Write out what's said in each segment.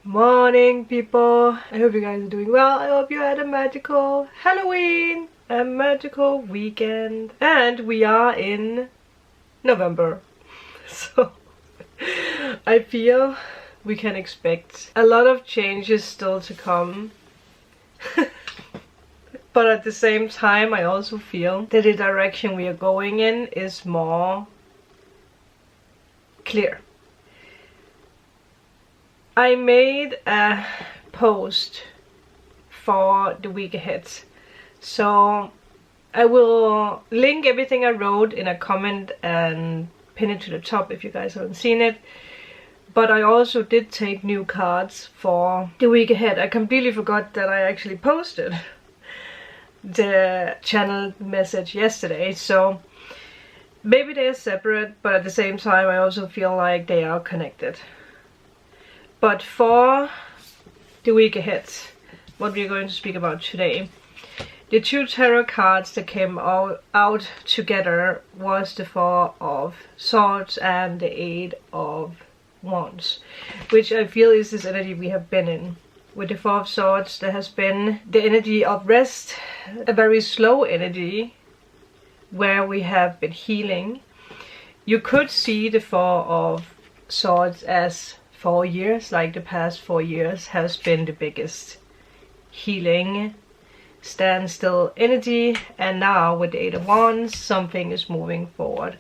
Morning, people. I hope you guys are doing well. I hope you had a magical Halloween, a magical weekend, and we are in November. So I feel we can expect a lot of changes still to come. But at the same time, I also feel that the direction we are going in is more clear. I made a post for the week ahead, so I will link everything I wrote in a comment and pin it to the top if you guys haven't seen it. But I also did take new cards for the week ahead. I completely forgot that I actually posted the channel message yesterday, so maybe they are separate, but at the same time I also feel like they are connected. But for the week ahead, what we're going to speak about today, the two tarot cards that came out together was the Four of Swords and the Eight of Wands, which I feel is this energy we have been in. With the Four of Swords, there has been the energy of rest, a very slow energy where we have been healing. You could see the Four of Swords as 4 years, like the past 4 years has been the biggest healing, standstill energy, and now with the Eight of Wands, something is moving forward.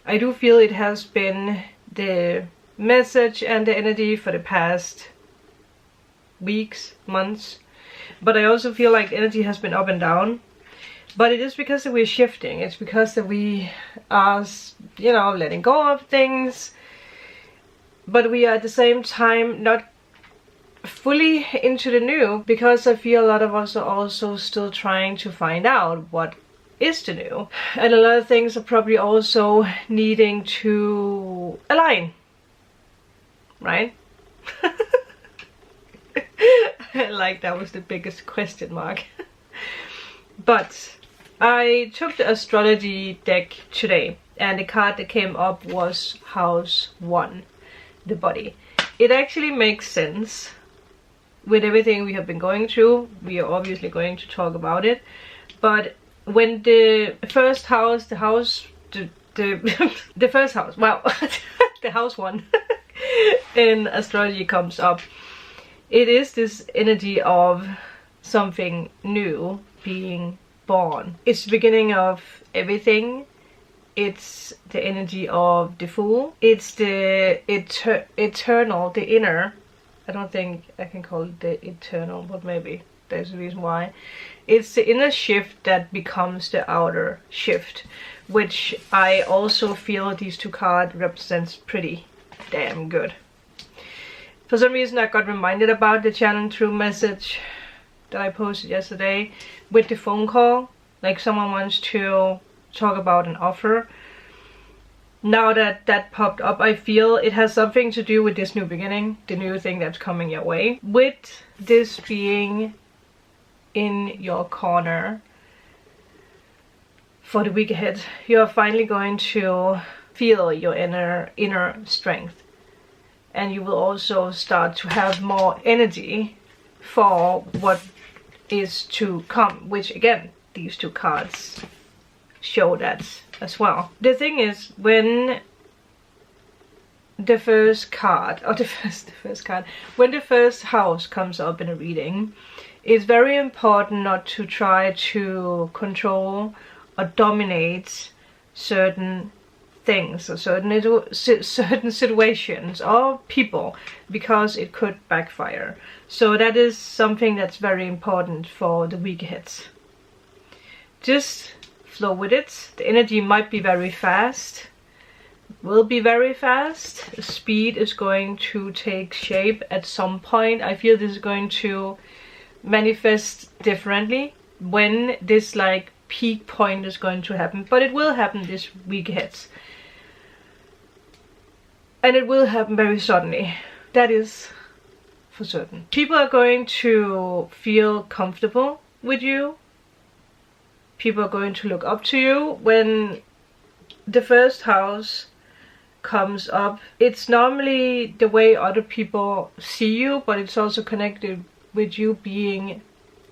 I do feel it has been the message and the energy for the past weeks, months, but I also feel like the energy has been up and down. But it is because that we're shifting. It's because that we are, letting go of things. But we are at the same time not fully into the new, because I feel a lot of us are also still trying to find out what is the new. And a lot of things are probably also needing to align, right? Like that was the biggest question mark. But I took the astrology deck today, and the card that came up was House 1. The body. It actually makes sense with everything we have been going through. We are obviously going to talk about it, but when the first house, the first house, wow, the house 1 in astrology comes up, it is this energy of something new being born. It's the beginning of everything. It's the energy of the Fool. It's the eternal, the inner. I don't think I can call it the eternal, but maybe there's a reason why. It's the inner shift that becomes the outer shift, which I also feel these two cards represents pretty damn good. For some reason I got reminded about the channel through message that I posted yesterday with the phone call. Like someone wants to talk about an offer. Now that that popped up, I feel it has something to do with this new beginning, the new thing that's coming your way. With this being in your corner for the week ahead, you're finally going to feel your inner strength, and you will also start to have more energy for what is to come, which again, these two cards show that as well. The thing is, when the first card, or when the first house comes up in a reading, it's very important not to try to control or dominate certain things or certain situations or people, because it could backfire. So that is something that's very important for the week ahead. Just flow with it. The energy might be very fast, will be very fast. The speed is going to take shape at some point. I feel this is going to manifest differently when this like peak point is going to happen, but it will happen this week ahead, and it will happen very suddenly. That is for certain. People are going to feel comfortable with you. People are going to look up to you. When the first house comes up, it's normally the way other people see you, but it's also connected with you being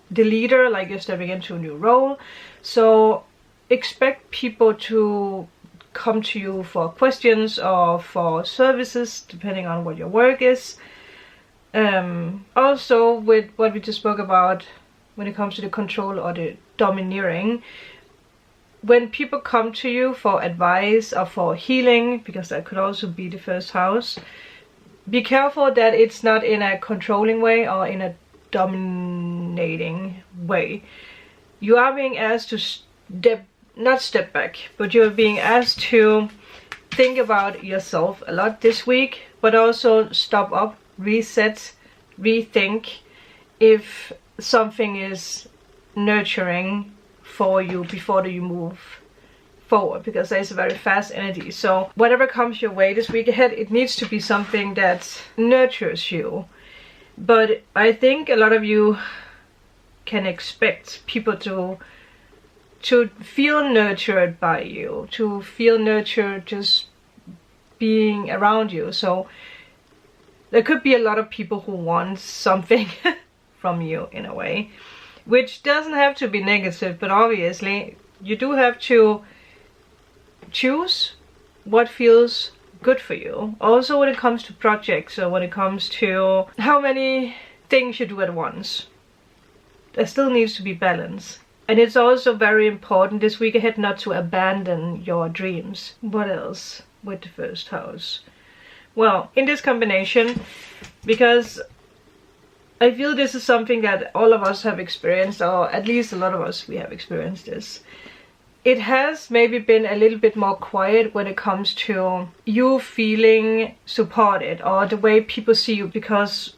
the leader, like you're stepping into a new role. So expect people to come to you for questions or for services, depending on what your work is. Also, with what we just spoke about when it comes to the control or the domineering, when people come to you for advice or for healing, because that could also be the first house, be careful that it's not in a controlling way or in a dominating way. You are being asked to not step back, but you're being asked to think about yourself a lot this week, but also stop up, reset, rethink if something is nurturing for you before you move forward, because there's a very fast energy. So whatever comes your way this week ahead, it needs to be something that nurtures you. But I think a lot of you can expect people to feel nurtured by you, to feel nurtured just being around you. So there could be a lot of people who want something from you in a way, which doesn't have to be negative, but obviously you do have to choose what feels good for you. Also when it comes to projects, or when it comes to how many things you do at once, there still needs to be balance. And it's also very important this week ahead not to abandon your dreams. What else with the first house? Well, in this combination, because I feel this is something that all of us have experienced, or at least a lot of us, we have experienced this. It has maybe been a little bit more quiet when it comes to you feeling supported, or the way people see you, because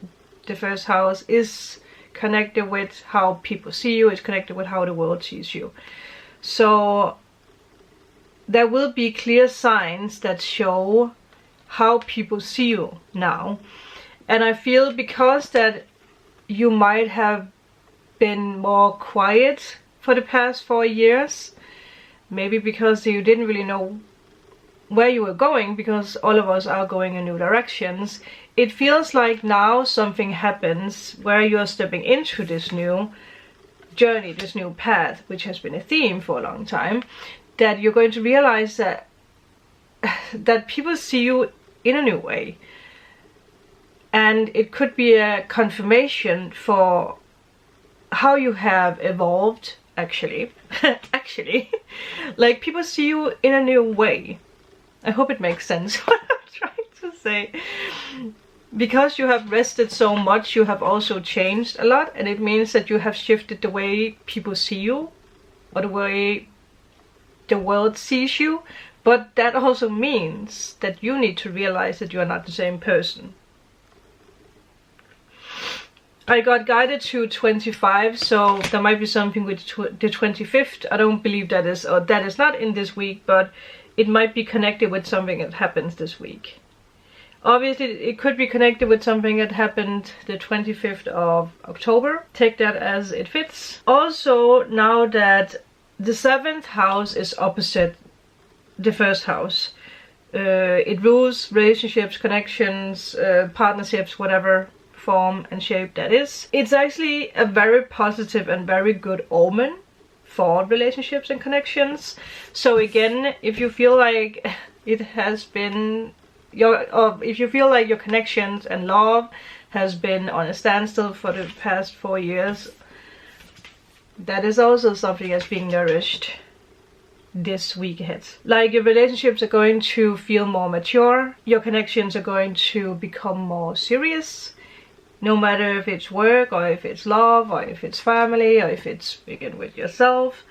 the first house is connected with how people see you, it's connected with how the world sees you. So there will be clear signs that show how people see you now. And I feel because that you might have been more quiet for the past 4 years, maybe because you didn't really know where you were going, because all of us are going in new directions. It feels like now something happens where you're stepping into this new journey, this new path, which has been a theme for a long time, that you're going to realize that people see you in a new way. And it could be a confirmation for how you have evolved, actually. Actually, like people see you in a new way. I hope it makes sense what I'm trying to say. Because you have rested so much, you have also changed a lot, and it means that you have shifted the way people see you, or the way the world sees you. But that also means that you need to realize that you are not the same person. I got guided to 25, so there might be something with the 25th. I don't believe that is, or that is not in this week, but it might be connected with something that happens this week. Obviously, it could be connected with something that happened the 25th of October. Take that as it fits. Also, now that the 7th house is opposite the first house, it rules relationships, connections, partnerships, whatever form and shape that is. It's actually a very positive and very good omen for relationships and connections. So again, if you feel like it has been if you feel like your connections and love has been on a standstill for the past 4 years, that is also something that's being nourished this week ahead. Like your relationships are going to feel more mature, your connections are going to become more serious, no matter if it's work or if it's love or if it's family or if it's again with yourself.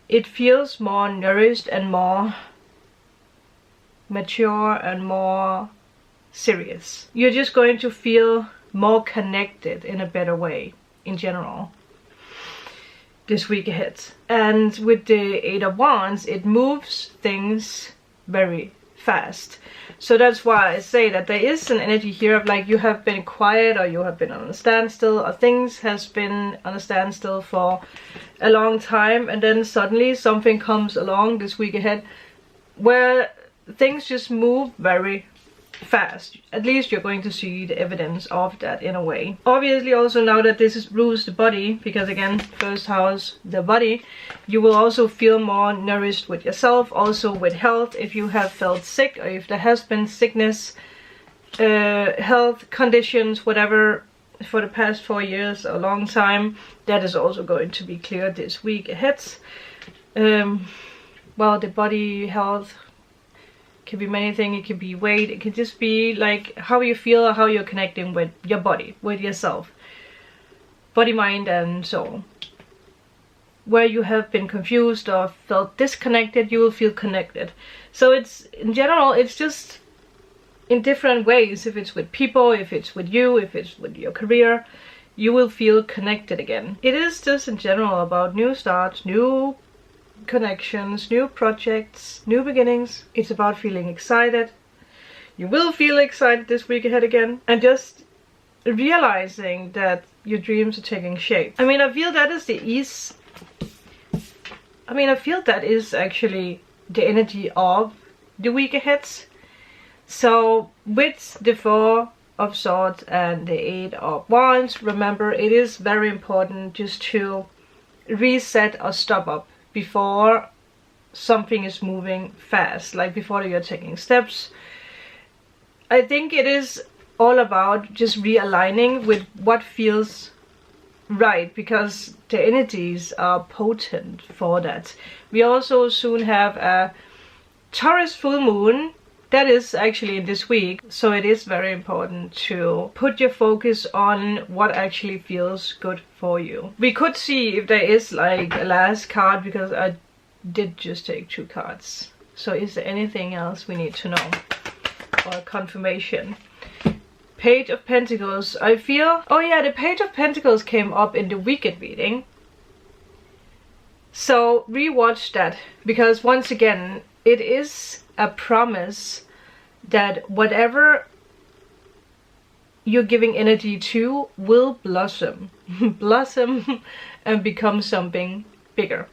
It feels more nourished and more mature and more serious. You're just going to feel more connected in a better way in general this week ahead. And with the 8 of Wands, it moves things very fast. So that's why I say that there is an energy here of like you have been quiet, or you have been on a standstill, or things has been on a standstill for a long time, and then suddenly something comes along this week ahead where things just move very fast. At least you're going to see the evidence of that in a way. Obviously also now that this rules the body, because again, first house, the body, you will also feel more nourished with yourself, also with health. If you have felt sick or if there has been sickness, health conditions, whatever, for the past 4 years, a long time, that is also going to be clear this week ahead. Well, the body health can be many things. It can be weight, it can just be like how you feel or how you're connecting with your body, with yourself, body, mind, and soul. Where you have been confused or felt disconnected, you will feel connected. So it's, in general, it's just in different ways. If it's with people, if it's with you, if it's with your career, you will feel connected again. It is just in general about new starts, new connections, new projects, new beginnings. It's about feeling excited. You will feel excited this week ahead again, and just realizing that your dreams are taking shape. I mean, I feel that is the ease. I mean, I feel that is actually the energy of the week ahead. So with the 4 of Swords and the 8 of Wands, remember, it is very important just to reset or stop up before something is moving fast, like before you're taking steps. I think it is all about just realigning with what feels right, because the energies are potent for that. We also soon have a Taurus full moon that is actually this week, so it is very important to put your focus on what actually feels good for you. We could see if there is like a last card, because I did just take 2 cards. So is there anything else we need to know, or confirmation? Page of Pentacles. I feel, oh yeah, the Page of Pentacles came up in the weekend reading, so rewatch that, because once again it is a promise that whatever you're giving energy to will blossom blossom and become something bigger.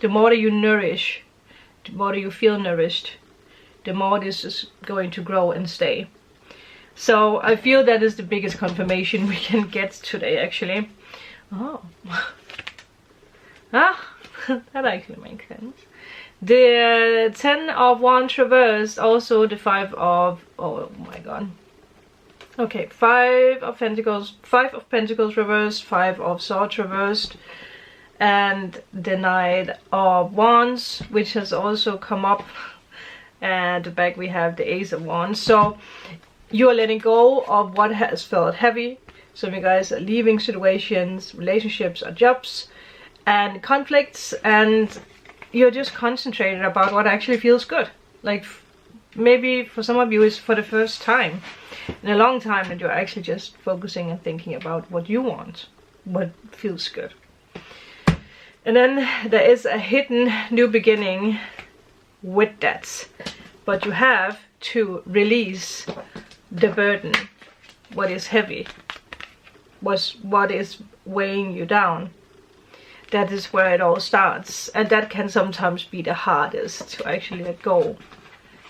The more you nourish, the more you feel nourished, the more this is going to grow and stay. So I feel that is the biggest confirmation we can get today, actually. Oh. That actually makes sense. The 10 of Wands reversed, also the 5 of, oh my god. Okay, 5 of Pentacles reversed, 5 of Swords reversed, and the Knight of Wands, which has also come up. And at the back we have the Ace of Wands. So you are letting go of what has felt heavy. Some of you guys are leaving situations, relationships, or jobs, and conflicts, and you're just concentrated about what actually feels good. Like maybe for some of you it's for the first time in a long time that you're actually just focusing and thinking about what you want, what feels good. And then there is a hidden new beginning with that, but you have to release the burden, what is heavy, what is weighing you down. That is where it all starts, and that can sometimes be the hardest to actually let go,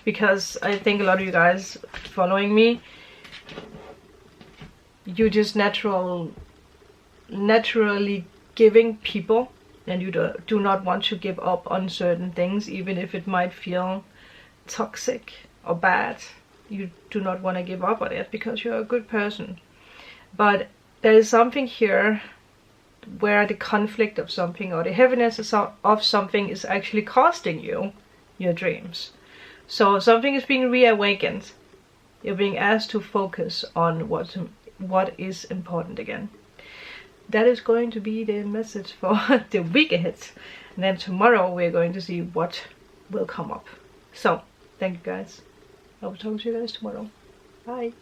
because I think a lot of you guys following me, you just naturally giving people, and you do not want to give up on certain things, even if it might feel toxic or bad. You do not want to give up on it because you're a good person. But there is something here where the conflict of something or the heaviness of something is actually costing you your dreams. So something is being reawakened. You're being asked to focus on what is important again. That is going to be the message for the week ahead. And then tomorrow we're going to see what will come up. So thank you guys. I will talk to you guys tomorrow. Bye.